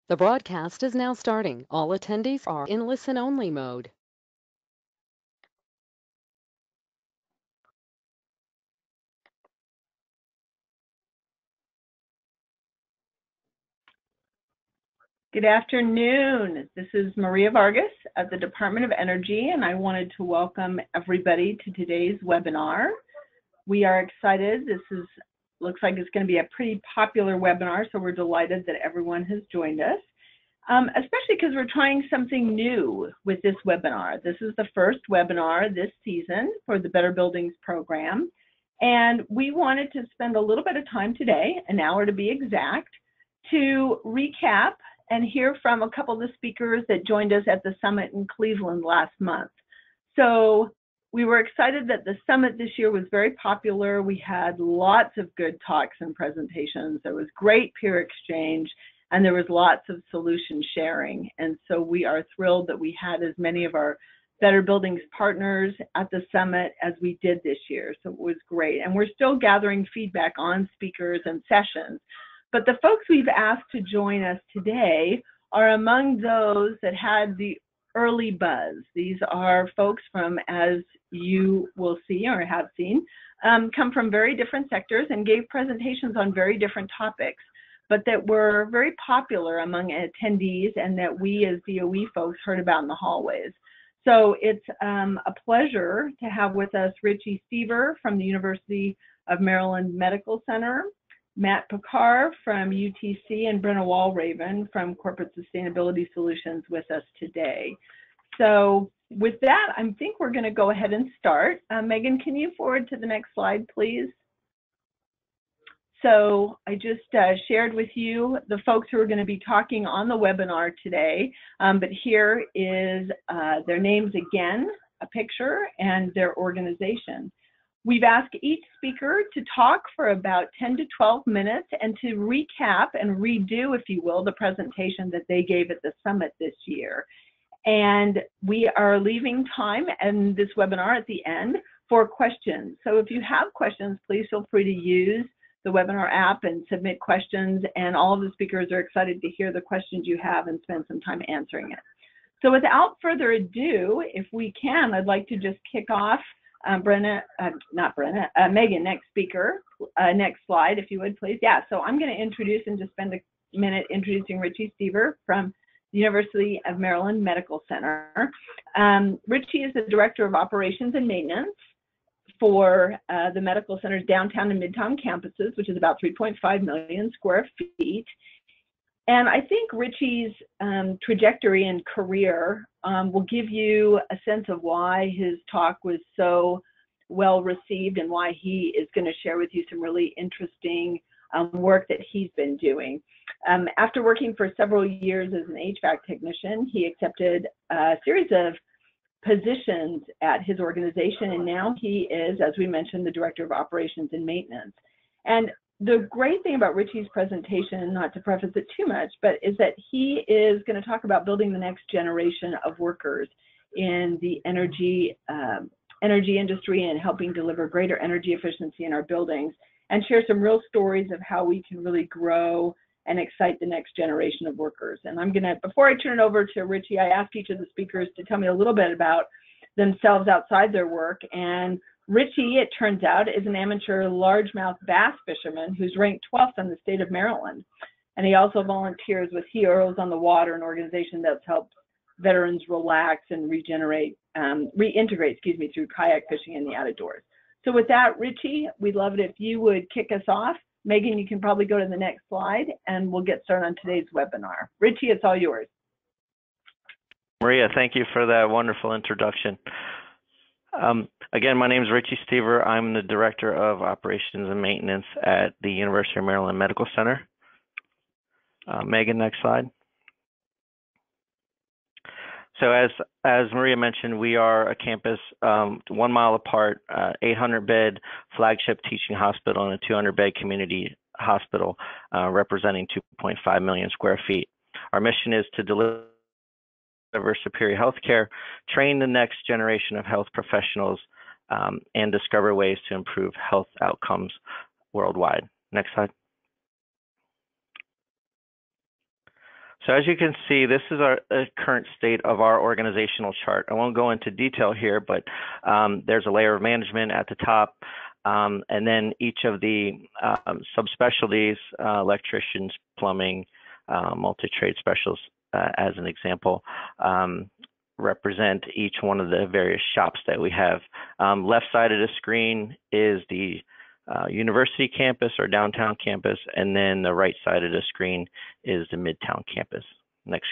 The broadcast is now starting. All attendees are in listen-only mode. Good afternoon. This is Maria Vargas at the Department of Energy, and I wanted to welcome everybody to today's webinar. We are excited. Looks like it's going to be a pretty popular webinar, so we're delighted that everyone has joined us, especially because we're trying something new with this webinar. This is the first webinar this season for the Better Buildings program, and we wanted to spend a little bit of time today, an hour to be exact, to recap and hear from a couple of the speakers that joined us at the summit in Cleveland last month. So we were excited that the summit this year was very popular. We had lots of good talks and presentations. There was great peer exchange, and there was lots of solution sharing. And so we are thrilled that we had as many of our Better Buildings partners at the summit as we did this year. So it was great. And we're still gathering feedback on speakers and sessions. But the folks we've asked to join us today are among those that had the early buzz. These are folks from, as you will see or have seen, come from very different sectors and gave presentations on very different topics, but that were very popular among attendees and that we as DOE folks heard about in the hallways. So it's a pleasure to have with us Richie Stever from the University of Maryland Medical Center, Matt Pekar from UTC, and Brenna Walraven from Corporate Sustainability Solutions with us today. So with that, I think we're going to go ahead and start. Megan, can you forward to the next slide, please? So I just shared with you the folks who are going to be talking on the webinar today, but here is their names again, a picture, and their organization. We've asked each speaker to talk for about 10 to 12 minutes and to recap and redo, if you will, the presentation that they gave at the summit this year. And we are leaving time in this webinar at the end for questions. So if you have questions, please feel free to use the webinar app and submit questions, and all of the speakers are excited to hear the questions you have and spend some time answering it. So without further ado, if we can, I'd like to just kick off Megan, next speaker, next slide, if you would, please. Yeah, so I'm going to introduce and just spend a minute introducing Richie Stever from the University of Maryland Medical Center. Richie is the Director of Operations and Maintenance for the Medical Center's downtown and midtown campuses, which is about 3.5 million square feet. And I think Richie's trajectory and career will give you a sense of why his talk was so well received and why he is going to share with you some really interesting work that he's been doing. After working for several years as an HVAC technician, he accepted a series of positions at his organization, and now he is, as we mentioned, the Director of Operations and Maintenance. And the great thing about Richie's presentation, not to preface it too much, but is that he is going to talk about building the next generation of workers in the energy industry and helping deliver greater energy efficiency in our buildings, and share some real stories of how we can really grow and excite the next generation of workers. And I'm going to, before I turn it over to Richie, I asked each of the speakers to tell me a little bit about themselves outside their work. And Richie, it turns out, is an amateur largemouth bass fisherman who's ranked 12th in the state of Maryland. And he also volunteers with Heroes on the Water, an organization that's helped veterans relax and reintegrate through kayak fishing in the outdoors. So with that, Richie, we'd love it if you would kick us off. Megan, you can probably go to the next slide, and we'll get started on today's webinar. Richie, it's all yours. Maria, thank you for that wonderful introduction. Again, my name is Richie Stever. I'm the Director of Operations and Maintenance at the University of Maryland Medical Center. Megan, next slide. So as Maria mentioned, we are a campus 1 mile apart, 800-bed flagship teaching hospital and a 200-bed community hospital representing 2.5 million square feet. Our mission is to deliver superior health care, train the next generation of health professionals, and discover ways to improve health outcomes worldwide. Next slide. So as you can see, this is our current state of our organizational chart. I won't go into detail here, but there's a layer of management at the top, and then each of the subspecialties, electricians, plumbing, multi-trade specialists, as an example, represent each one of the various shops that we have. Left side of the screen is the university campus or downtown campus, and then the right side of the screen is the midtown campus. Next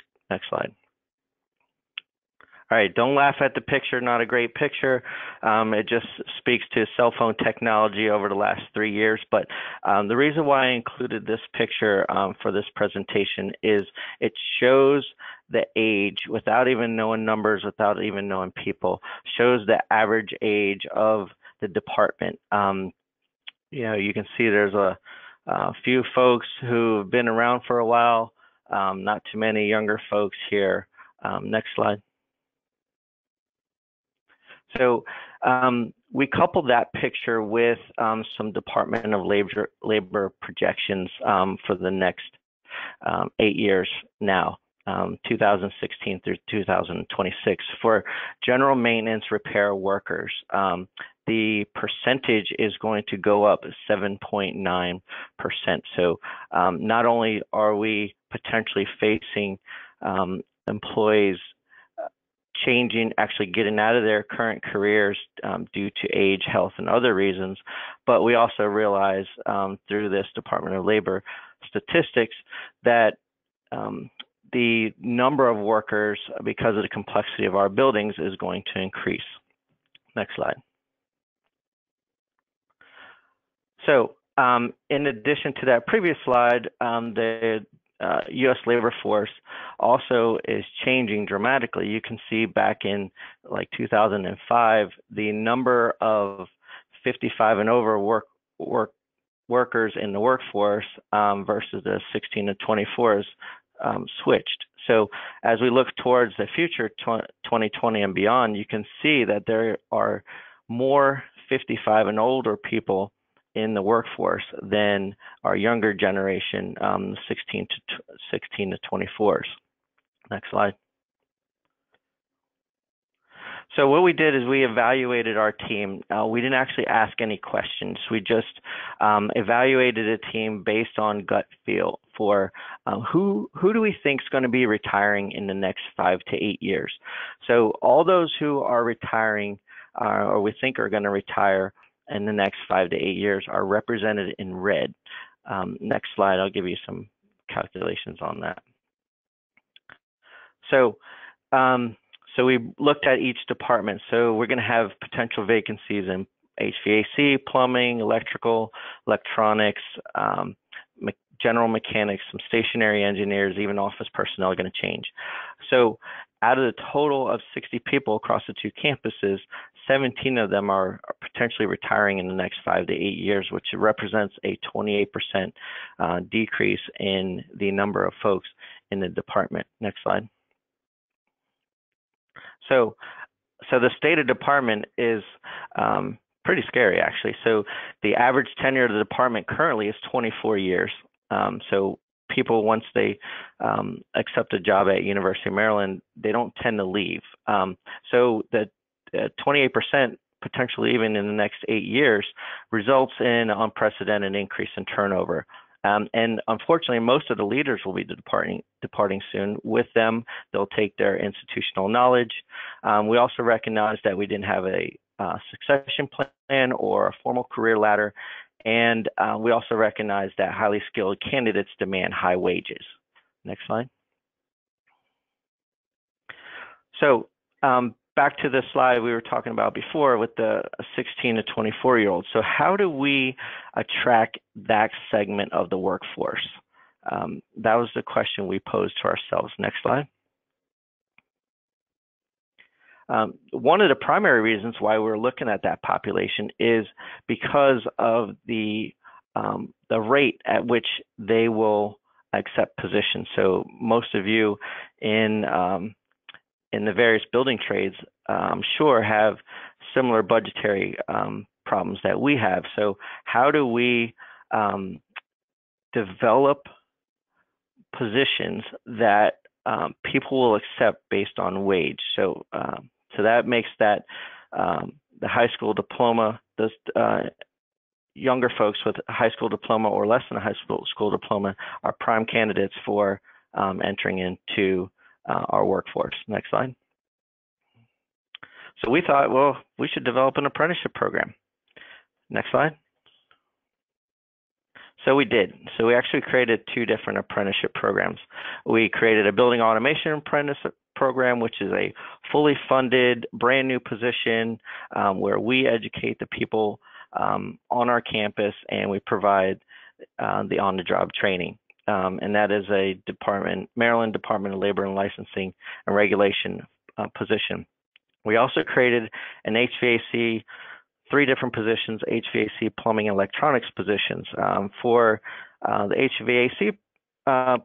slide. All right, don't laugh at the picture, not a great picture. It just speaks to cell phone technology over the last 3 years. But the reason why I included this picture for this presentation is it shows the age, without even knowing numbers, without even knowing people, shows the average age of the department. You know, you can see there's a few folks who've been around for a while, not too many younger folks here. Next slide. So we coupled that picture with some Department of Labor projections for the next 8 years now, 2016 through 2026. For general maintenance repair workers, the percentage is going to go up 7.9%. So not only are we potentially facing employees actually getting out of their current careers due to age, health, and other reasons, but we also realize through this Department of Labor statistics that the number of workers, because of the complexity of our buildings, is going to increase. Next slide. So in addition to that previous slide, the U.S. labor force also is changing dramatically. You can see back in like 2005, the number of 55 and over workers in the workforce versus the 16 to 24s switched. So as we look towards the future, 2020 and beyond, you can see that there are more 55 and older people in the workforce than our younger generation, 16 to 24s. Next slide. So what we did is we evaluated our team. We didn't actually ask any questions. We just evaluated a team based on gut feel for who do we think is going to be retiring in the next 5 to 8 years. So all those who are retiring or we think are going to retire in the next 5 to 8 years are represented in red. Next slide, I'll give you some calculations on that. So we looked at each department. So we're going to have potential vacancies in HVAC, plumbing, electrical, electronics, general mechanics, some stationary engineers, even office personnel are going to change. So out of the total of 60 people across the 2 campuses, 17 of them are potentially retiring in the next 5 to 8 years, which represents a 28% decrease in the number of folks in the department. Next slide. So the state of department is pretty scary, actually. So the average tenure of the department currently is 24 years. So people, once they accept a job at University of Maryland, they don't tend to leave. So the 28% potentially even in the next 8 years results in an unprecedented increase in turnover. And unfortunately, most of the leaders will be departing soon. With them, they'll take their institutional knowledge. We also recognize that we didn't have a succession plan or a formal career ladder. And we also recognize that highly skilled candidates demand high wages. Next slide. So back to the slide we were talking about before with the 16 to 24-year-olds. So how do we attract that segment of the workforce? That was the question we posed to ourselves. Next slide. One of the primary reasons why we're looking at that population is because of the rate at which they will accept positions. So most of you in the various building trades, I'm sure, have similar budgetary problems that we have. So how do we develop positions that people will accept based on wage. So that makes that the high school diploma, those younger folks with a high school diploma or less than a high school diploma are prime candidates for entering into our workforce. Next slide. So we thought, well, we should develop an apprenticeship program. Next slide. So we did. So we actually created 2 different apprenticeship programs. We created a building automation apprentice program, which is a fully funded, brand new position where we educate the people on our campus, and we provide the on-the-job training. And that is a Maryland Department of Labor and Licensing and Regulation position. We also created an HVAC, 3 different positions, HVAC, plumbing, and electronics positions. For the HVAC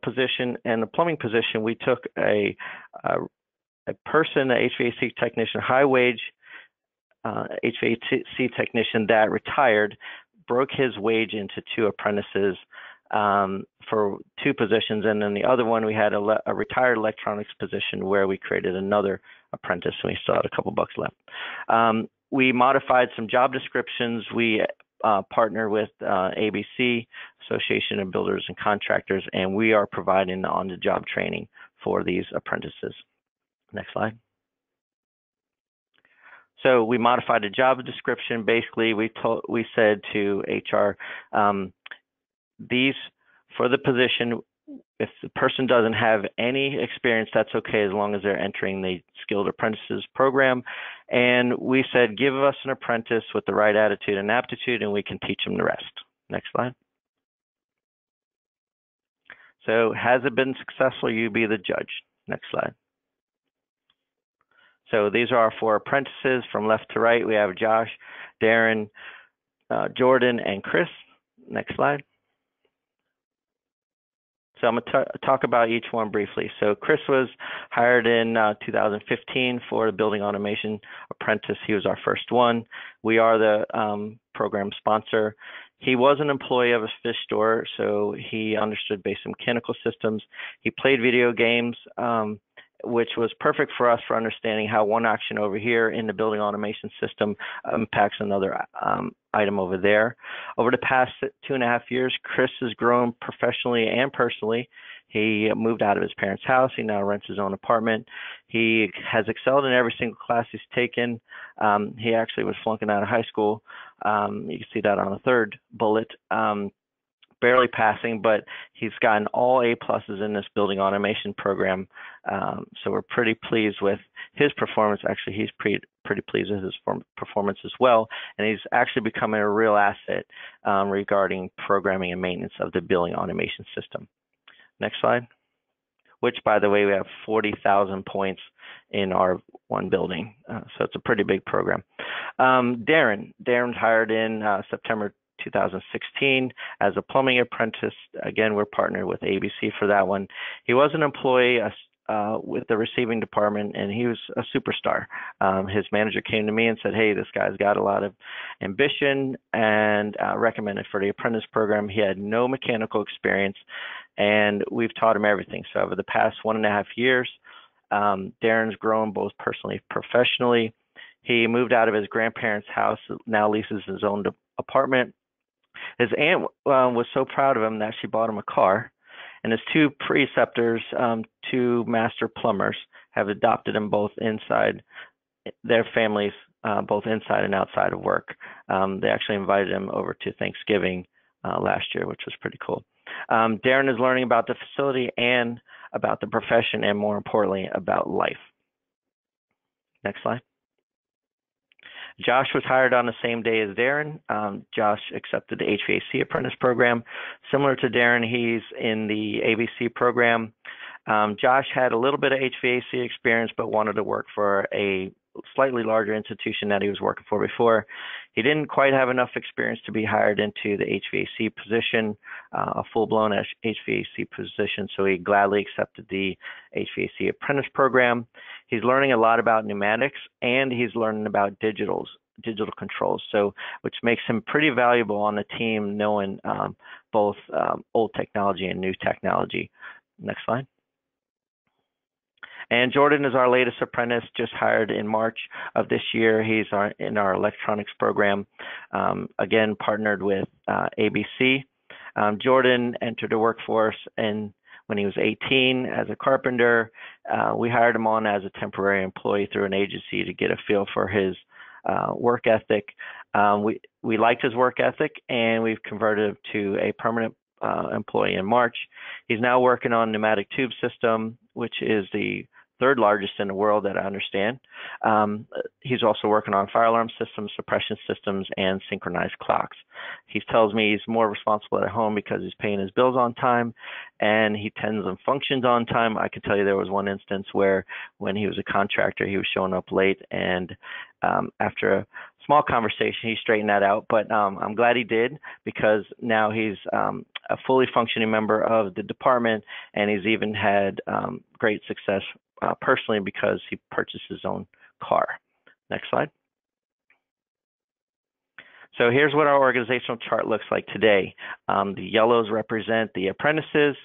position and the plumbing position, we took a person, an HVAC technician, high wage HVAC technician that retired, broke his wage into 2 apprentices for 2 positions, and then the other one we had a retired electronics position where we created another apprentice, and we still had a couple bucks left. We modified some job descriptions. We partner with ABC, Association of Builders and Contractors, and we are providing the on-the-job training for these apprentices. Next slide. So we modified the job description. Basically, we said to HR, these for the position, if the person doesn't have any experience, that's okay as long as they're entering the skilled apprentices program. And we said, give us an apprentice with the right attitude and aptitude, and we can teach them the rest. Next slide. So has it been successful? You be the judge. Next slide. So these are our 4 apprentices from left to right. We have Josh, Darren, Jordan, and Chris. Next slide. So I'm going to talk about each one briefly. So Chris was hired in 2015 for the building automation apprentice. He was our first one. We are the program sponsor. He was an employee of a fish store, so he understood basic mechanical systems. He played video games, which was perfect for us for understanding how one action over here in the building automation system impacts another item over there. Over the past 2.5 years, Chris has grown professionally and personally. He moved out of his parents' house. He now rents his own apartment. He has excelled in every single class he's taken. He actually was flunking out of high school. You can see that on the 3rd bullet. Barely passing, but he's gotten all A+ in this building automation program. So we're pretty pleased with his performance. Actually, he's pretty pleased with his performance as well. And he's actually becoming a real asset regarding programming and maintenance of the building automation system. Next slide. Which, by the way, we have 40,000 points in our one building. So it's a pretty big program. Darren's hired in September 2016 as a plumbing apprentice. Again, we're partnered with ABC for that one. He was an employee with the receiving department, and he was a superstar. His manager came to me and said, hey, this guy's got a lot of ambition, and recommended for the apprentice program. He had no mechanical experience, and we've taught him everything. So over the past 1.5 years, Darren's grown both personally and professionally. He moved out of his grandparents' house, now leases his own apartment. His aunt was so proud of him that she bought him a car, and his 2 preceptors, 2 master plumbers, have adopted him both inside their families, both inside and outside of work. They actually invited him over to Thanksgiving last year, which was pretty cool. Darren is learning about the facility and about the profession, and more importantly, about life. Next slide. Josh was hired on the same day as Darren. Josh accepted the HVAC apprentice program. Similar to Darren, he's in the ABC program. Josh had a little bit of HVAC experience, but wanted to work for a slightly larger institution that he was working for before. He didn't quite have enough experience to be hired into the HVAC position, a full-blown HVAC position, so he gladly accepted the HVAC apprentice program. He's learning a lot about pneumatics, and he's learning about digital controls, so which makes him pretty valuable on the team, knowing both old technology and new technology. Next slide. And Jordan is our latest apprentice, just hired in March of this year. He's in our electronics program, again, partnered with ABC. Jordan entered the workforce when he was 18 as a carpenter. We hired him on as a temporary employee through an agency to get a feel for his work ethic. We liked his work ethic, and we've converted him to a permanent employee in March. He's now working on pneumatic tube system, which is the third largest in the world that I understand. He's also working on fire alarm systems, suppression systems, and synchronized clocks. He tells me he's more responsible at home because he's paying his bills on time and he attends and functions on time. I can tell you there was one instance where when he was a contractor, he was showing up late, and after a small conversation, he straightened that out. But I'm glad he did, because now he's a fully functioning member of the department, and he's even had great success personally because he purchased his own car. Next slide. So here's what our organizational chart looks like today. The yellows represent the apprentices.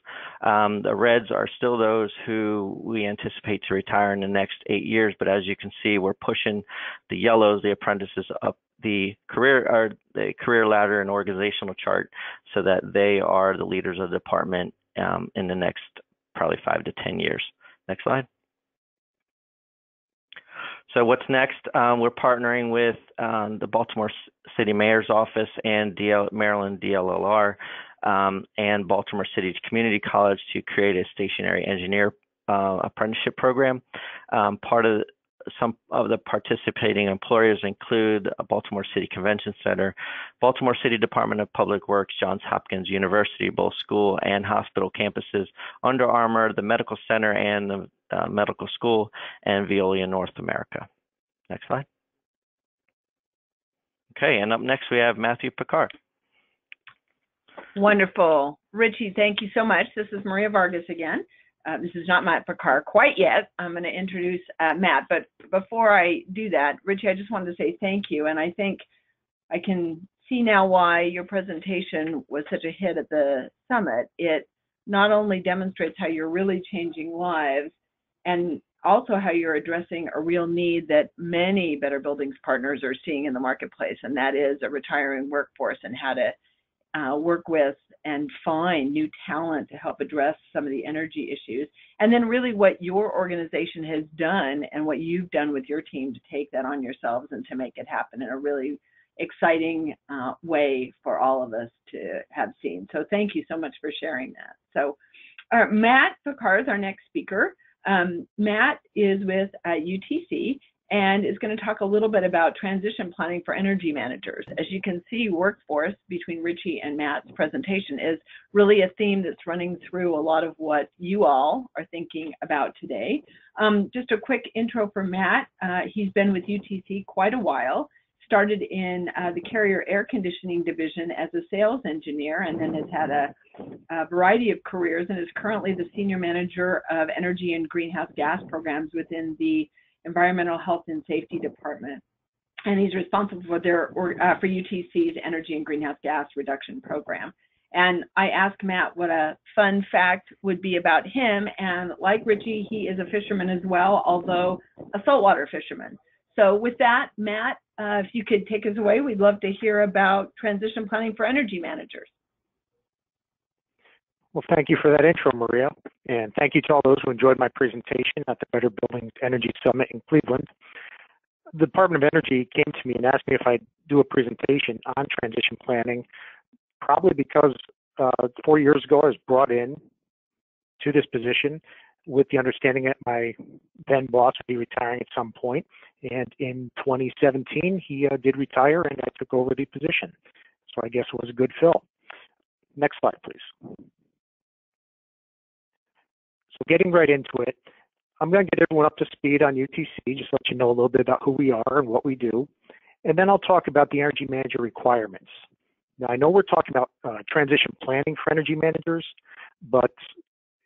The reds are still those who we anticipate to retire in the next 8 years. But as you can see, we're pushing the yellows, the apprentices, up the career ladder and organizational chart so that they are the leaders of the department in the next probably 5 to 10 years. Next slide. So what's next? We're partnering with the Baltimore City Mayor's Office and Maryland DLLR and Baltimore City Community College to create a stationary engineer apprenticeship program. Some of the participating employers include Baltimore City Convention Center, Baltimore City Department of Public Works, Johns Hopkins University, both school and hospital campuses, Under Armour, the Medical Center and the Medical School, and Veolia North America. Next slide. Okay, and up next we have Matthew Pekar. Wonderful. Richie, thank you so much. This is Maria Vargas again. This is not Matt Pekar quite yet. I'm going to introduce Matt, but before I do that, Richie, I just wanted to say thank you, and I think I can see now why your presentation was such a hit at the summit. It not only demonstrates how you're really changing lives, and also how you're addressing a real need that many Better Buildings partners are seeing in the marketplace, and that is a retiring workforce and how to work with and find new talent to help address some of the energy issues. And then really what your organization has done and what you've done with your team to take that on yourselves and to make it happen in a really exciting way for all of us to have seen. So thank you so much for sharing that. So Matt Pekar is our next speaker. Matt is with UTC and is going to talk a little bit about transition planning for energy managers. As you can see, workforce between Richie and Matt's presentation is really a theme that's running through a lot of what you all are thinking about today. Just a quick intro for Matt. He's been with UTC quite a while, started in the carrier air conditioning division as a sales engineer, and then has had a variety of careers and is currently the senior manager of energy and greenhouse gas programs within the Environmental Health and Safety Department. And he's responsible for for UTC's energy and greenhouse gas reduction program. And I asked Matt what a fun fact would be about him. And like Richie, he is a fisherman as well, although a saltwater fisherman. So with that, Matt, if you could take us away, we'd love to hear about transition planning for energy managers. Well, thank you for that intro, Maria, and thank you to all those who enjoyed my presentation at the Better Buildings Energy Summit in Cleveland. The Department of Energy came to me and asked me if I'd do a presentation on transition planning, probably because 4 years ago I was brought in to this position with the understanding that my then boss would be retiring at some point, and in 2017 he did retire and I took over the position. So I guess it was a good fill. Next slide, please. So getting right into it, I'm going to get everyone up to speed on UTC, just let you know a little bit about who we are and what we do. And then I'll talk about the energy manager requirements. Now, I know we're talking about transition planning for energy managers, but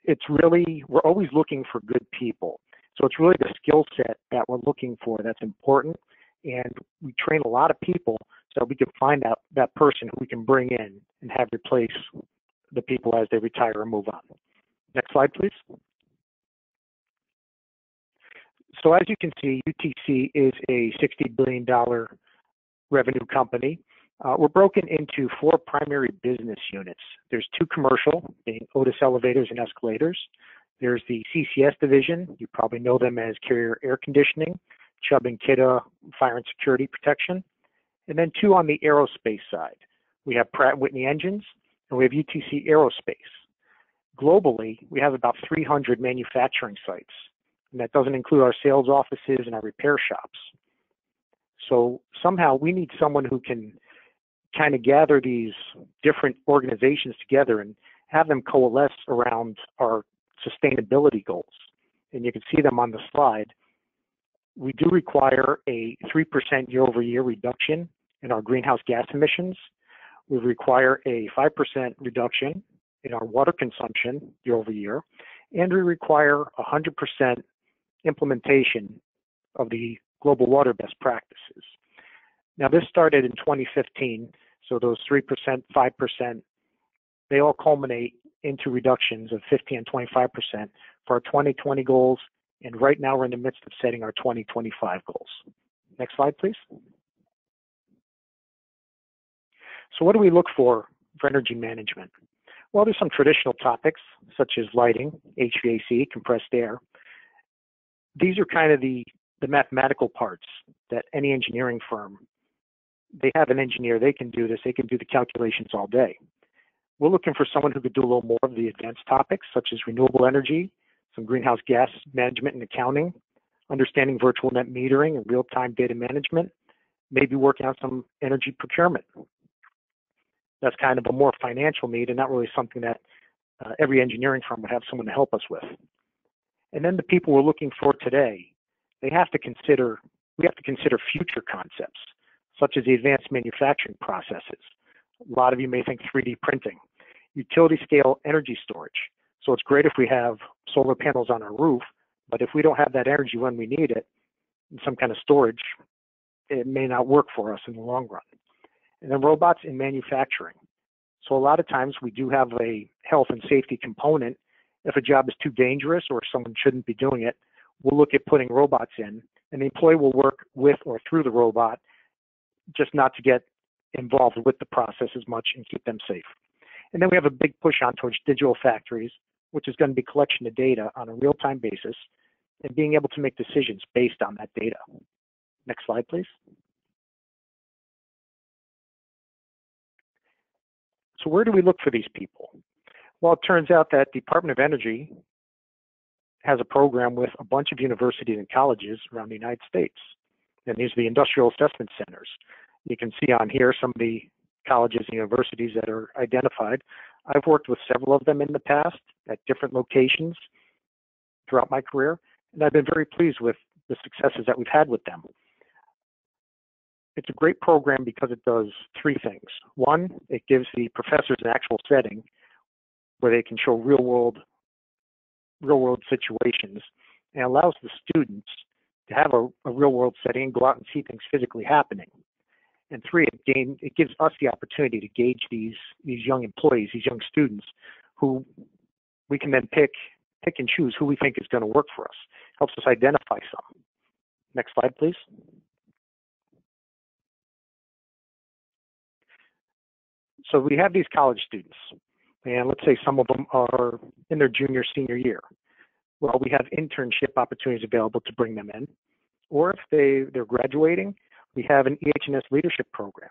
it's really, we're always looking for good people. So it's really the skill set that we're looking for that's important. And we train a lot of people so we can find out that person who we can bring in and have replace the people as they retire or move on. Next slide, please. So as you can see, UTC is a $60 billion revenue company. We're broken into 4 primary business units. There's 2 commercial, being Otis elevators and escalators. There's the CCS division. You probably know them as Carrier Air Conditioning, Chubb and Kidde Fire and Security Protection. And then 2 on the aerospace side. We have Pratt & Whitney Engines, and we have UTC Aerospace. Globally, we have about 300 manufacturing sites, and that doesn't include our sales offices and our repair shops. So somehow we need someone who can kind of gather these different organizations together and have them coalesce around our sustainability goals. And you can see them on the slide. We do require a 3% year-over-year reduction in our greenhouse gas emissions. We require a 5% reduction in our water consumption year-over-year, and we require 100% implementation of the global water best practices. Now, this started in 2015, so those 3%, 5%, they all culminate into reductions of 50 and 25% for our 2020 goals, and right now we're in the midst of setting our 2025 goals. Next slide, please. So what do we look for energy management? Well, there's some traditional topics such as lighting, HVAC, compressed air. These are kind of the mathematical parts that any engineering firm, they have an engineer, they can do this, they can do the calculations all day. We're looking for someone who could do a little more of the advanced topics such as renewable energy, some greenhouse gas management and accounting, understanding virtual net metering and real-time data management, maybe working on some energy procurement. That's kind of a more financial need and not really something that every engineering firm would have someone to help us with. And then the people we're looking for today, we have to consider future concepts, such as the advanced manufacturing processes. A lot of you may think 3D printing, utility scale energy storage. So it's great if we have solar panels on our roof, but if we don't have that energy when we need it, in some kind of storage, it may not work for us in the long run. And then robots in manufacturing. So a lot of times we do have a health and safety component. If a job is too dangerous or someone shouldn't be doing it, we'll look at putting robots in, and the employee will work with or through the robot, just not to get involved with the process as much and keep them safe. And then we have a big push on towards digital factories, which is going to be collection of data on a real-time basis and being able to make decisions based on that data. Next slide, please. So where do we look for these people? Well, it turns out that Department of Energy has a program with a bunch of universities and colleges around the United States. And these are the industrial assessment centers. You can see on here some of the colleges and universities that are identified. I've worked with several of them in the past at different locations throughout my career, and I've been very pleased with the successes that we've had with them. It's a great program because it does 3 things. 1, it gives the professors an actual setting where they can show real world situations, and allows the students to have a real world setting and go out and see things physically happening. And 3, it gives us the opportunity to gauge these young employees, these young students, who we can then pick and choose who we think is going to work for us. Helps us identify some. Next slide, please. So we have these college students, and let's say some of them are in their junior, senior year. Well, we have internship opportunities available to bring them in. Or if they're graduating, we have an EH&S leadership program.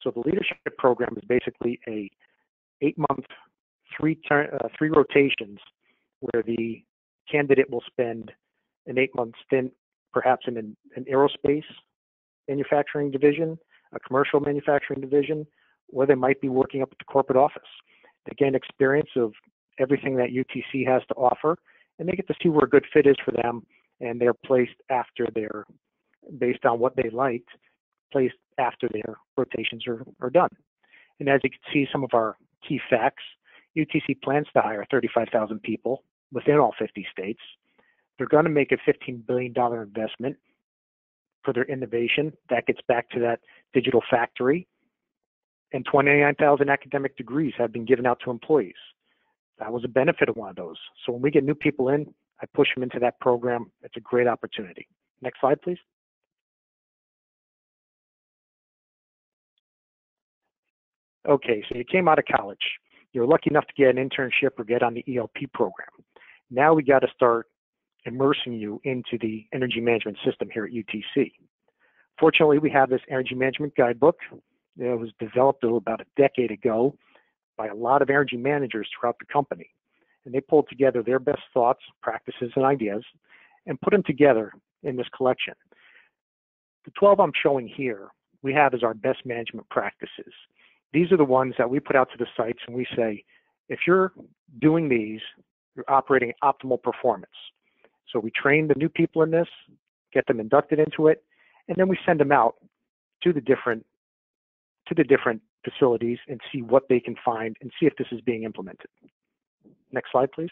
So the leadership program is basically a 8-month, 3 rotations where the candidate will spend an 8-month stint perhaps in an aerospace manufacturing division, a commercial manufacturing division, or they might be working up at the corporate office. They gain experience of everything that UTC has to offer, and they get to see where a good fit is for them, and they're placed based on what they liked, placed after their rotations are done. And as you can see, some of our key facts, UTC plans to hire 35,000 people within all 50 states. They're going to make a $15 billion investment for their innovation. That gets back to that digital factory. And 29,000 academic degrees have been given out to employees. That was a benefit of one of those. So when we get new people in, I push them into that program. It's a great opportunity. Next slide, please. Okay, so you came out of college. You're lucky enough to get an internship or get on the ELP program. Now we got to start immersing you into the energy management system here at UTC. Fortunately, we have this energy management guidebook. It was developed about a decade ago by a lot of energy managers throughout the company. And they pulled together their best thoughts, practices, and ideas and put them together in this collection. The 12 I'm showing here, we have as our best management practices. These are the ones that we put out to the sites and we say, if you're doing these, you're operating at optimal performance. So we train the new people in this, get them inducted into it, and then we send them out to the different facilities and see what they can find and see if this is being implemented. Next slide, please.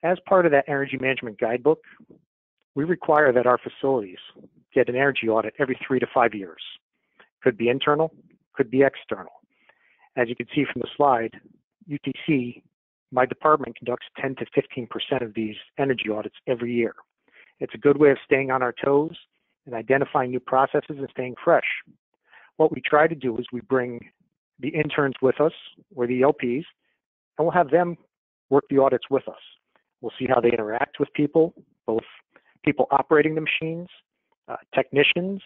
As part of that energy management guidebook, we require that our facilities get an energy audit every 3 to 5 years. Could be internal, could be external. As you can see from the slide, UTC, my department conducts 10 to 15% of these energy audits every year. It's a good way of staying on our toes and identifying new processes and staying fresh. What we try to do is we bring the interns with us, or the LPs, and we'll have them work the audits with us. We'll see how they interact with people, both people operating the machines, technicians,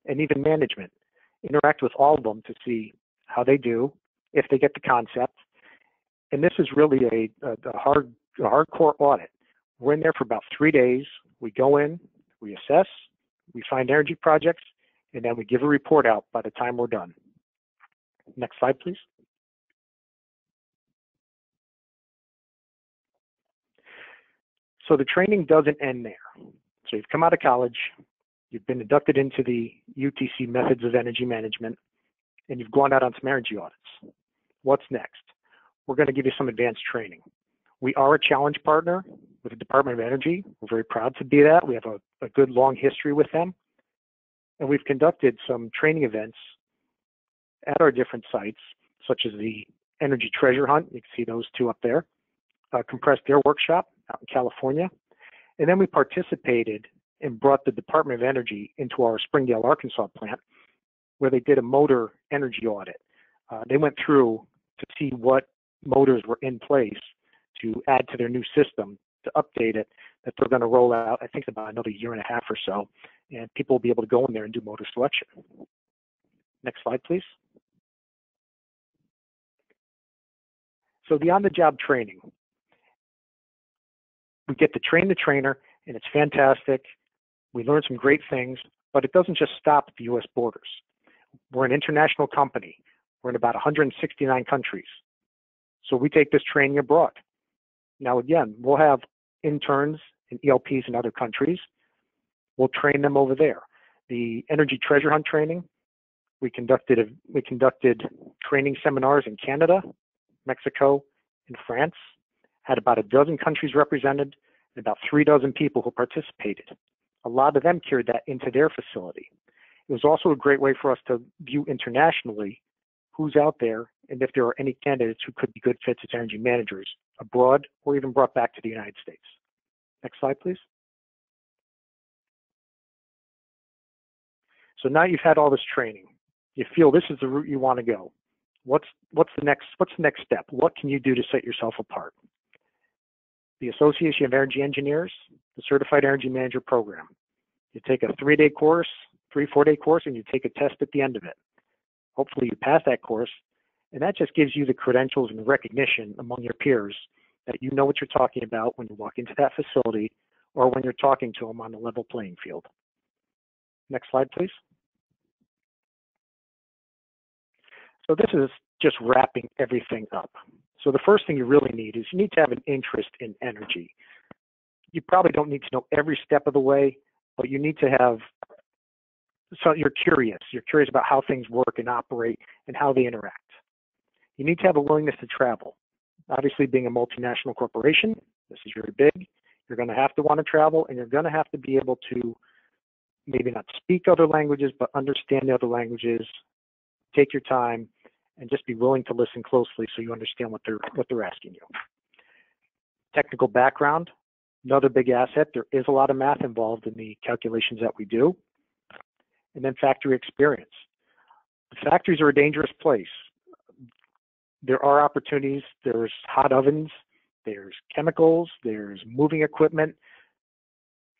and even management. Interact with all of them to see how they do, if they get the concept. And this is really a hardcore audit. We're in there for about 3 days. We go in, we assess, we find energy projects, and then we give a report out by the time we're done. Next slide, please. So the training doesn't end there. So you've come out of college, you've been inducted into the UTC methods of energy management, and you've gone out on some energy audits. What's next? We're going to give you some advanced training. We are a challenge partner with the Department of Energy. We're very proud to be that. We have a good long history with them. And we've conducted some training events at our different sites, such as the Energy Treasure Hunt. You can see those two up there. Compressed Air Workshop out in California. And then we participated and brought the Department of Energy into our Springdale, Arkansas plant, where they did a motor energy audit. They went through to see what motors were in place to add to their new system, to update it, that they're going to roll out, I think, about another 1.5 years or so, and people will be able to go in there and do motor selection. Next slide, please. So the on-the-job training. We get to train the trainer, and it's fantastic. We learn some great things, but it doesn't just stop at the U.S. borders. We're an international company. We're in about 169 countries. So we take this training abroad. Now, again, we'll have interns and ELPs in other countries. We'll train them over there. The Energy Treasure Hunt training, we conducted training seminars in Canada, Mexico, and France. Had about 12 countries represented and about 36 people who participated. A lot of them carried that into their facility. It was also a great way for us to view internationally who's out there and if there are any candidates who could be good fits as energy managers abroad or even brought back to the United States. Next slide, please. So now you've had all this training. You feel this is the route you want to go. What's the next step? What can you do to set yourself apart? The Association of Energy Engineers, the Certified Energy Manager Program. You take a 3-day course, 4-day course, and you take a test at the end of it. Hopefully you pass that course, and that just gives you the credentials and the recognition among your peers that you know what you're talking about when you walk into that facility or when you're talking to them on a level playing field. Next slide, please. So this is just wrapping everything up. So the first thing you really need is you need to have an interest in energy. You probably don't need to know every step of the way, but you need to have, so you're curious. You're curious about how things work and operate and how they interact. You need to have a willingness to travel. Obviously, being a multinational corporation, this is very big. You're going to have to want to travel, and you're going to have to be able to maybe not speak other languages, but understand the other languages, take your time, and just be willing to listen closely so you understand what they're asking you. Technical background, another big asset. There is a lot of math involved in the calculations that we do. And then factory experience. The factories are a dangerous place. There are opportunities. There's hot ovens, there's chemicals, there's moving equipment.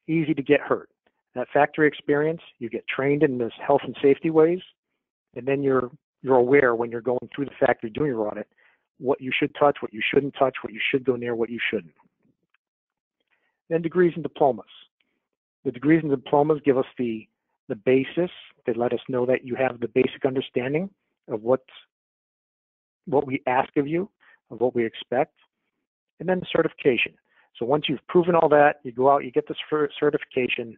Easy to get hurt. That factory experience, you get trained in this health and safety ways, and then you're aware when you're going through the factory doing your audit, what you should touch, what you shouldn't touch, what you should go near, what you shouldn't. Then degrees and diplomas. The degrees and diplomas give us the basis. They let us know that you have the basic understanding of what we ask of you, of what we expect, and then the certification. So once you've proven all that, you go out, you get this certification,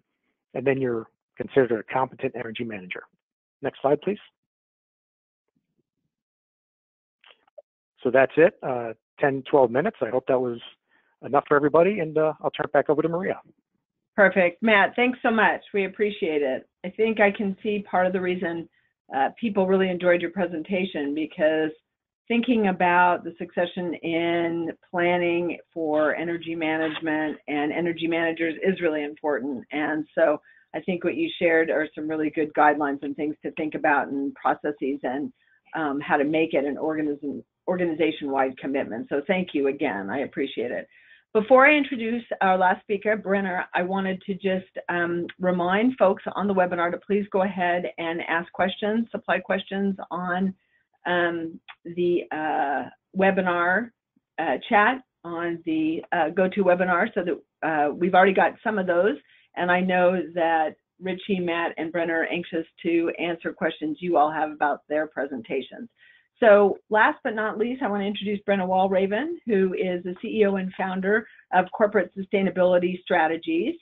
and then you're considered a competent energy manager. Next slide, please. So that's it, 10, 12 minutes. I hope that was enough for everybody, and I'll turn it back over to Maria. Perfect. Matt, thanks so much. We appreciate it. I think I can see part of the reason people really enjoyed your presentation, because thinking about the succession in planning for energy management and energy managers is really important. And so I think what you shared are some really good guidelines and things to think about, and processes, and how to make it an organization-wide commitment. So thank you again. I appreciate it. Before I introduce our last speaker, Brenna, I wanted to just remind folks on the webinar to please go ahead and ask questions, supply questions on the webinar chat on the GoToWebinar, so that we've already got some of those, and I know that Richie, Matt, and Brenna are anxious to answer questions you all have about their presentations. So last but not least, I want to introduce Brenna Walraven, who is the CEO and founder of Corporate Sustainability Strategies.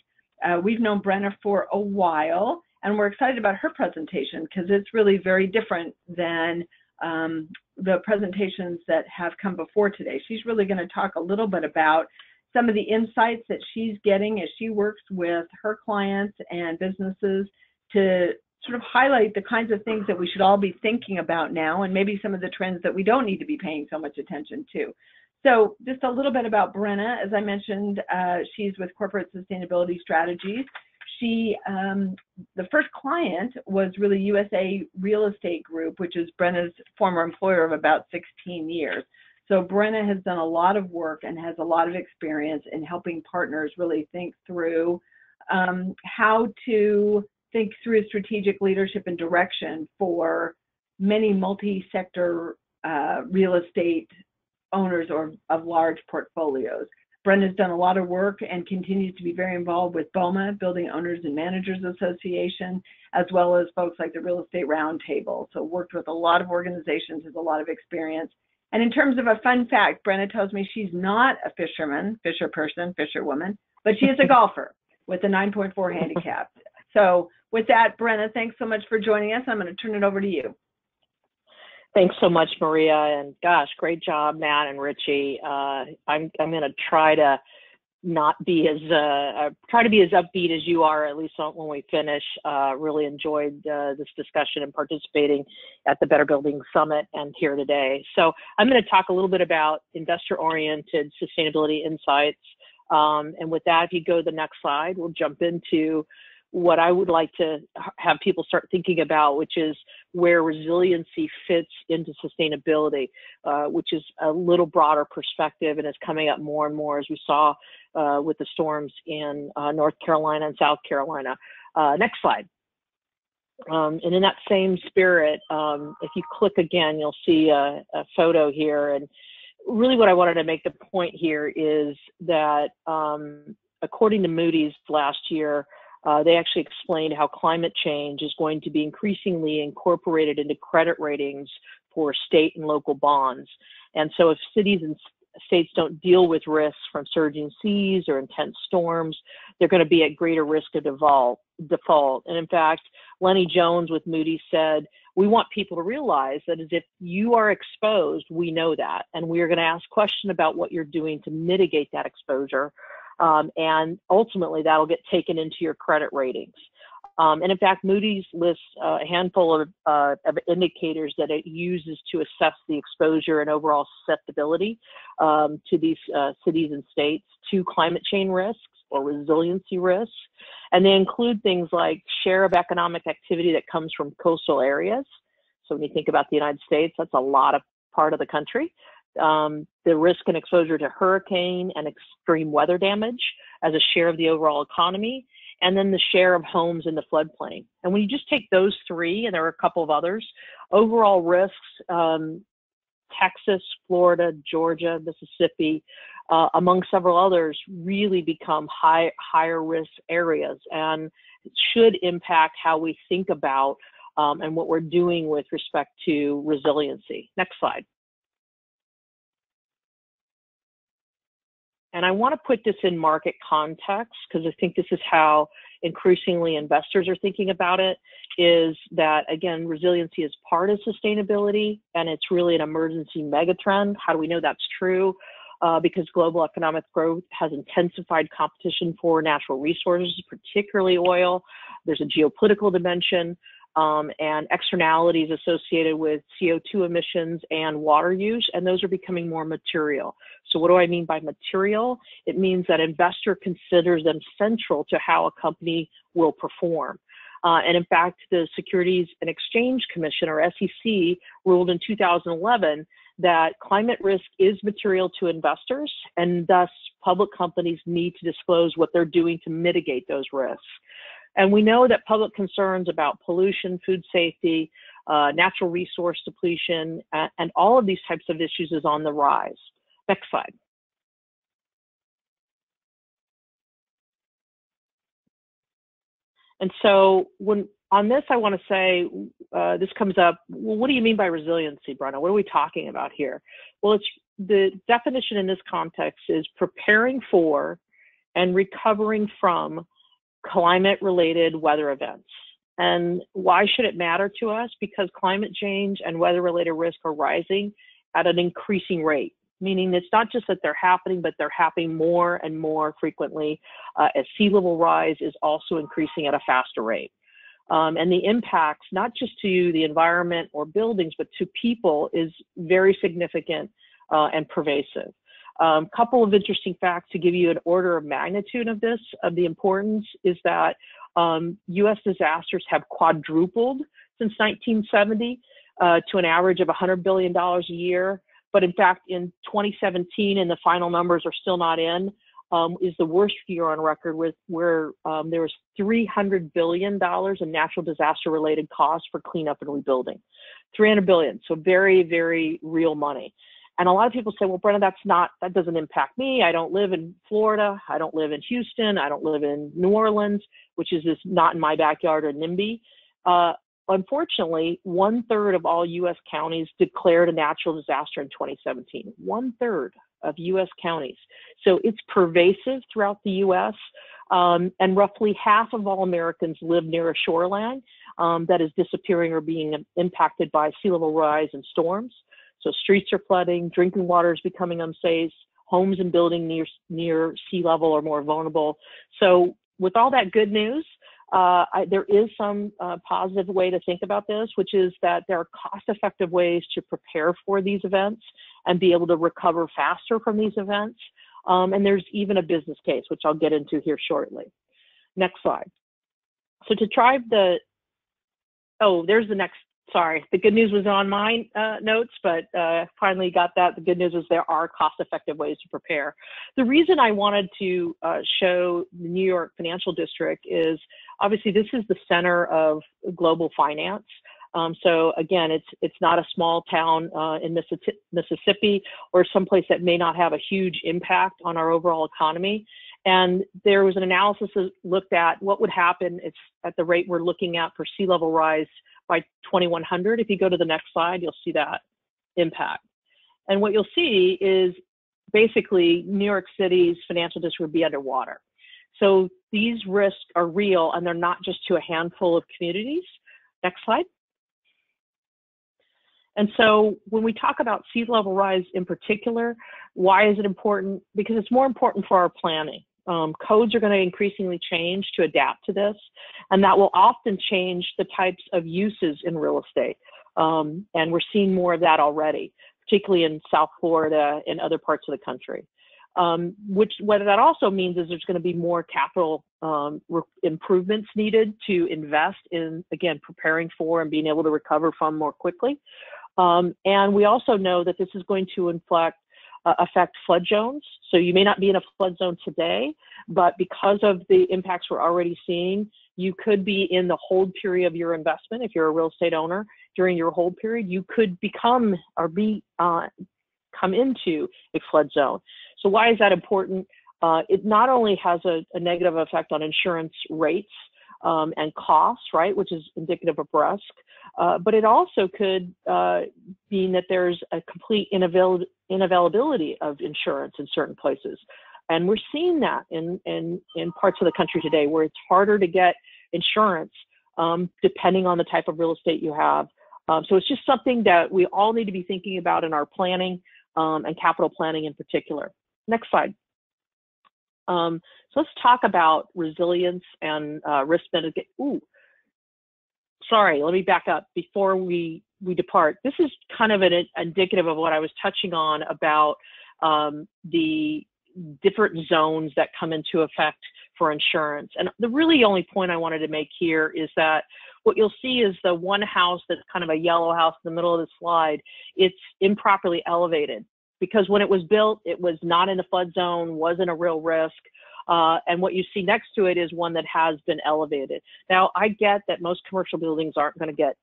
We've known Brenna for a while, and we're excited about her presentation because it's really very different than the presentations that have come before today. She's really going to talk a little bit about some of the insights that she's getting as she works with her clients and businesses to sort of highlight the kinds of things that we should all be thinking about now, and maybe some of the trends that we don't need to be paying so much attention to. So just a little bit about Brenna. As I mentioned, she's with Corporate Sustainability Strategies. She, the first client was really USA Real Estate Group, which is Brenna's former employer of about 16 years. So Brenna has done a lot of work and has a lot of experience in helping partners really think through how to think through strategic leadership and direction for many multi-sector real estate owners or of large portfolios. Brenna's done a lot of work and continues to be very involved with BOMA, Building Owners and Managers Association, as well as folks like the Real Estate Roundtable. So worked with a lot of organizations, has a lot of experience. And in terms of a fun fact, Brenna tells me she's not a fisherman, fisher person, fisher woman, but she is a golfer with a 9.4 handicap. So with that, Brenna, thanks so much for joining us. I'm going to turn it over to you. Thanks so much, Maria, and gosh, great job, Matt and Richie. I'm going to try to not be as try to be as upbeat as you are, at least when we finish. Really enjoyed this discussion and participating at the Better Building Summit and here today. So I'm going to talk a little bit about investor-oriented sustainability insights. And with that, if you go to the next slide, we'll jump into what I would like to have people start thinking about, which is where resiliency fits into sustainability, which is a little broader perspective and is coming up more and more as we saw with the storms in North Carolina and South Carolina. Next slide. And in that same spirit, if you click again, you'll see a photo here. And really what I wanted to make the point here is that according to Moody's last year, they actually explained how climate change is going to be increasingly incorporated into credit ratings for state and local bonds. And so if cities and states don't deal with risks from surging seas or intense storms, they're going to be at greater risk of default. And in fact, Lenny Jones with Moody's said, we want people to realize that as if you are exposed, we know that. And we are going to ask questions about what you're doing to mitigate that exposure. And ultimately, that'll get taken into your credit ratings. And in fact, Moody's lists a handful of indicators that it uses to assess the exposure and overall susceptibility to these cities and states to climate change risks or resiliency risks. And they include things like share of economic activity that comes from coastal areas. So when you think about the United States, that's a lot of part of the country. The risk and exposure to hurricane and extreme weather damage as a share of the overall economy, and then the share of homes in the floodplain. And when you just take those three, and there are a couple of others, overall risks, Texas, Florida, Georgia, Mississippi, among several others, really become higher risk areas and should impact how we think about and what we're doing with respect to resiliency. Next slide. And I want to put this in market context because I think this is how increasingly investors are thinking about it, is that, again, resiliency is part of sustainability and it's really an emergency megatrend. How do we know that's true? Because global economic growth has intensified competition for natural resources, particularly oil. There's a geopolitical dimension. And externalities associated with CO2 emissions and water use, and those are becoming more material. So what do I mean by material? It means that investor considers them central to how a company will perform. And in fact, the Securities and Exchange Commission, or SEC, ruled in 2011 that climate risk is material to investors, and thus public companies need to disclose what they're doing to mitigate those risks. And we know that public concerns about pollution, food safety, natural resource depletion, and all of these types of issues is on the rise. Next slide. And so on this, I want to say, this comes up, well, what do you mean by resiliency, Brenna? What are we talking about here? Well, it's the definition in this context is preparing for and recovering from climate-related weather events. And why should it matter to us? Because climate change and weather-related risk are rising at an increasing rate, meaning it's not just that they're happening, but they're happening more and more frequently as sea level rise is also increasing at a faster rate. And the impacts, not just to the environment or buildings, but to people is very significant and pervasive. Couple of interesting facts to give you an order of magnitude of this, of the importance, is that U.S. disasters have quadrupled since 1970 to an average of $100 billion a year. But in fact, in 2017, and the final numbers are still not in, is the worst year on record where there was $300 billion in natural disaster-related costs for cleanup and rebuilding. $300 billion, so very, very real money. And a lot of people say, well, Brenna, that doesn't impact me. I don't live in Florida. I don't live in Houston. I don't live in New Orleans, which is not in my backyard, or NIMBY. Unfortunately, 1/3 of all U.S. counties declared a natural disaster in 2017. 1/3 of U.S. counties. So it's pervasive throughout the U.S. And roughly half of all Americans live near a shoreline that is disappearing or being impacted by sea level rise and storms. So streets are flooding, drinking water is becoming unsafe, homes and buildings near sea level are more vulnerable. So with all that good news, there is some positive way to think about this, which is that there are cost-effective ways to prepare for these events and be able to recover faster from these events. And there's even a business case, which I'll get into here shortly. Next slide. So to drive there's the next. Sorry, the good news was on my notes, but finally got that. The good news is there are cost-effective ways to prepare. The reason I wanted to show the New York Financial District is obviously this is the center of global finance. So again, it's not a small town in Mississippi or someplace that may not have a huge impact on our overall economy. And there was an analysis that looked at what would happen at the rate we're looking at for sea level rise by 2100. If you go to the next slide, you'll see that impact. And what you'll see is basically New York City's financial district would be underwater. So these risks are real, and they're not just to a handful of communities. Next slide. And so when we talk about sea level rise in particular, why is it important? Because it's more important for our planning. Codes are going to increasingly change to adapt to this, and that will often change the types of uses in real estate. And we're seeing more of that already, particularly in South Florida and other parts of the country. What that also means is there's going to be more capital improvements needed to invest in, again, preparing for and being able to recover from more quickly. And we also know that this is going to affect flood zones. So you may not be in a flood zone today, but because of the impacts we're already seeing, you could be in the hold period of your investment. If you're a real estate owner, during your hold period, you could become or come into a flood zone. So why is that important? It not only has a negative effect on insurance rates and costs, right, which is indicative of risk, but it also could mean that there's a complete inavailability of insurance in certain places. And we're seeing that in parts of the country today where it's harder to get insurance depending on the type of real estate you have. So it's just something that we all need to be thinking about in our planning and capital planning in particular. Next slide. So let's talk about resilience and risk mitigation. Sorry, let me back up before we depart. This is kind of an indicative of what I was touching on about the different zones that come into effect for insurance. And the really only point I wanted to make here is that what you'll see is the one house that's kind of a yellow house in the middle of the slide, it's improperly elevated because when it was built, it was not in a flood zone, wasn't a real risk. And what you see next to it is one that has been elevated. Now, I get that most commercial buildings aren't going to get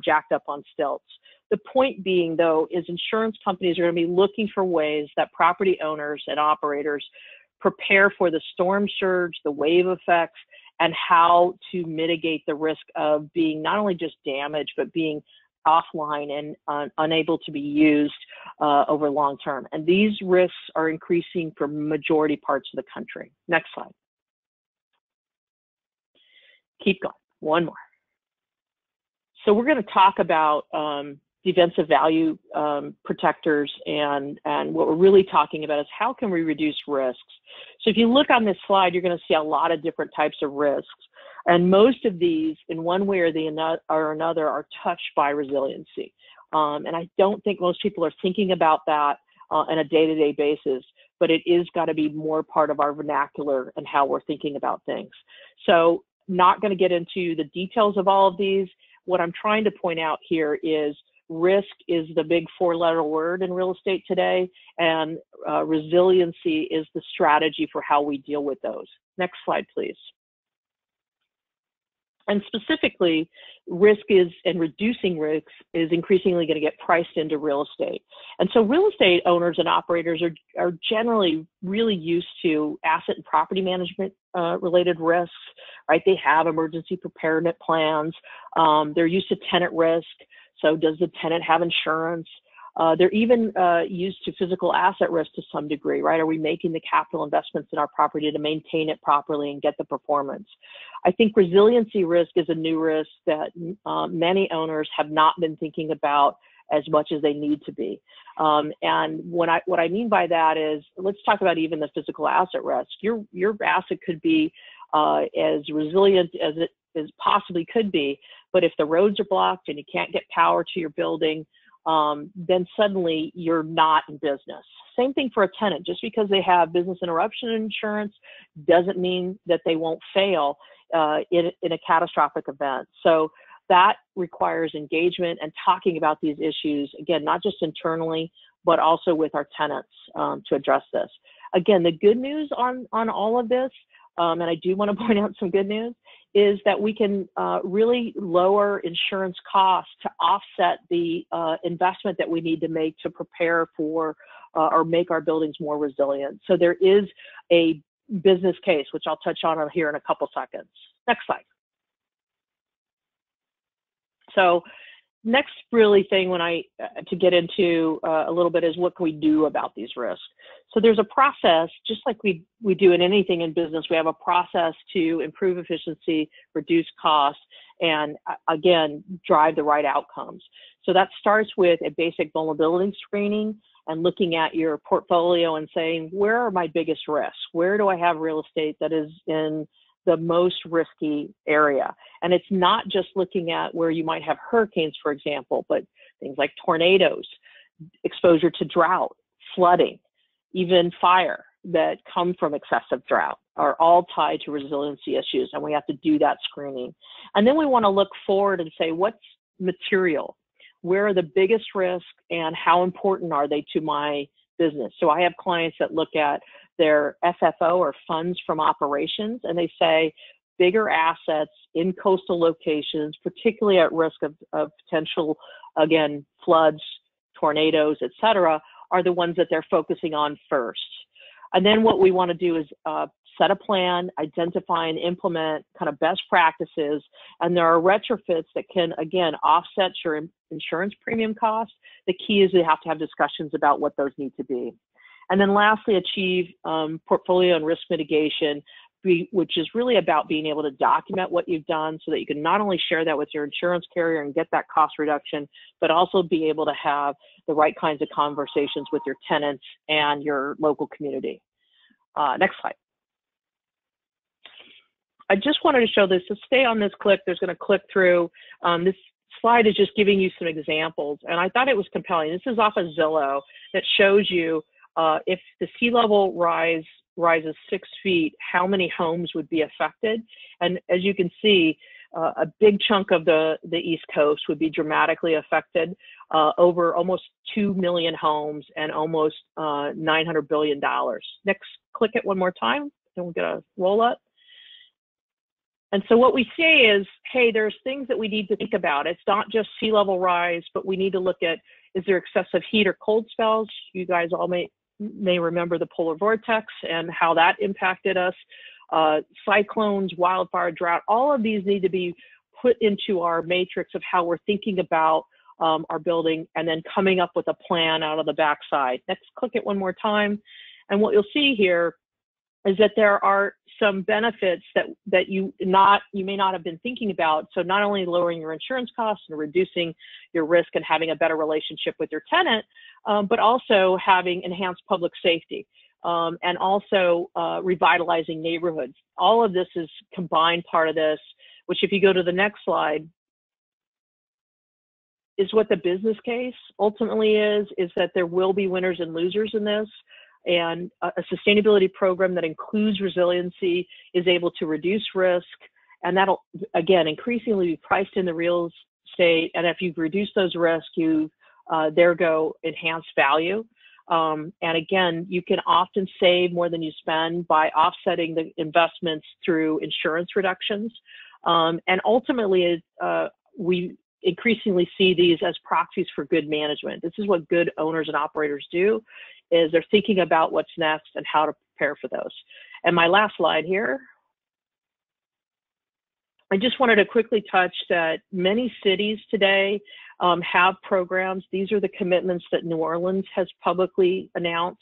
jacked up on stilts. The point being, though, is insurance companies are going to be looking for ways that property owners and operators prepare for the storm surge, the wave effects, and how to mitigate the risk of being not only just damaged, but being offline and unable to be used over long term. And these risks are increasing for majority parts of the country. Next slide. Keep going. One more. So we're going to talk about defensive value protectors, and what we're really talking about is how can we reduce risks. So if you look on this slide, you're going to see a lot of different types of risks. And most of these, in one way or another, are touched by resiliency. And I don't think most people are thinking about that on a day-to-day basis, but it is got to be more part of our vernacular and how we're thinking about things. So not going to get into the details of all of these. What I'm trying to point out here is risk is the big four-letter word in real estate today, and resiliency is the strategy for how we deal with those. Next slide, please. And specifically, and reducing risks is increasingly going to get priced into real estate. And so real estate owners and operators are generally really used to asset and property management related risks, right? They have emergency preparedness plans. They're used to tenant risk. So does the tenant have insurance? They're even used to physical asset risk to some degree, right? Are we making the capital investments in our property to maintain it properly and get the performance? I think resiliency risk is a new risk that many owners have not been thinking about as much as they need to be. And what I mean by that is, let's talk about even the physical asset risk. Your asset could be as resilient as it possibly could be, but if the roads are blocked and you can't get power to your building, then suddenly you're not in business. Same thing for a tenant. Just because they have business interruption insurance doesn't mean that they won't fail in a catastrophic event. So that requires engagement and talking about these issues, again, not just internally, but also with our tenants to address this. Again, the good news on all of this, and I do want to point out some good news, is that we can really lower insurance costs to offset the investment that we need to make to prepare for or make our buildings more resilient. So there is a business case, which I'll touch on here in a couple seconds. Next slide. So next really thing to get into a little bit is what can we do about these risks. So there's a process, just like we do in anything in business. We have a process to improve efficiency, reduce costs, and again, drive the right outcomes. So that starts with a basic vulnerability screening and looking at your portfolio and saying, where are my biggest risks? Where do I have real estate that is in the most risky area? And it's not just looking at where you might have hurricanes, for example, but things like tornadoes, exposure to drought, flooding, even fire that come from excessive drought are all tied to resiliency issues, and we have to do that screening. And then we want to look forward and say, what's material? Where are the biggest risks and how important are they to my business? So I have clients that look at their FFO or funds from operations, and they say bigger assets in coastal locations, particularly at risk of potential, again, floods, tornadoes, et cetera, are the ones that they're focusing on first. And then what we want to do is set a plan, identify and implement kind of best practices. And there are retrofits that can, again, offset your insurance premium costs. The key is you have to have discussions about what those need to be. And then lastly, achieve portfolio and risk mitigation, which is really about being able to document what you've done so that you can not only share that with your insurance carrier and get that cost reduction, but also be able to have the right kinds of conversations with your tenants and your local community. Next slide. I just wanted to show this. So stay on this click. There's going to click through. This slide is just giving you some examples, and I thought it was compelling. This is off of Zillow that shows you if the sea level rises 6 feet, how many homes would be affected. And as you can see, a big chunk of the East Coast would be dramatically affected, over almost 2 million homes and almost $900 billion. Next, click it one more time, and we'll get a roll up. And so what we say is, hey, there's things that we need to think about. It's not just sea level rise, but we need to look at, is there excessive heat or cold spells? You guys all may remember the polar vortex and how that impacted us. Cyclones, wildfire, drought, all of these need to be put into our matrix of how we're thinking about our building and then coming up with a plan out of the backside. Next, click it one more time. And what you'll see here is that there are some benefits that you may not have been thinking about. So not only lowering your insurance costs and reducing your risk and having a better relationship with your tenant, but also having enhanced public safety and also revitalizing neighborhoods. All of this is combined part of this, which if you go to the next slide, is what the business case ultimately is that there will be winners and losers in this. And a sustainability program that includes resiliency is able to reduce risk. And that'll, again, increasingly be priced in the real estate. And if you've reduced those risks, there go enhanced value. And again, you can often save more than you spend by offsetting the investments through insurance reductions. And ultimately, we increasingly see these as proxies for good management. This is what good owners and operators do, is they're thinking about what's next and how to prepare for those. And my last slide here, I just wanted to quickly touch that many cities today have programs. These are the commitments that New Orleans has publicly announced.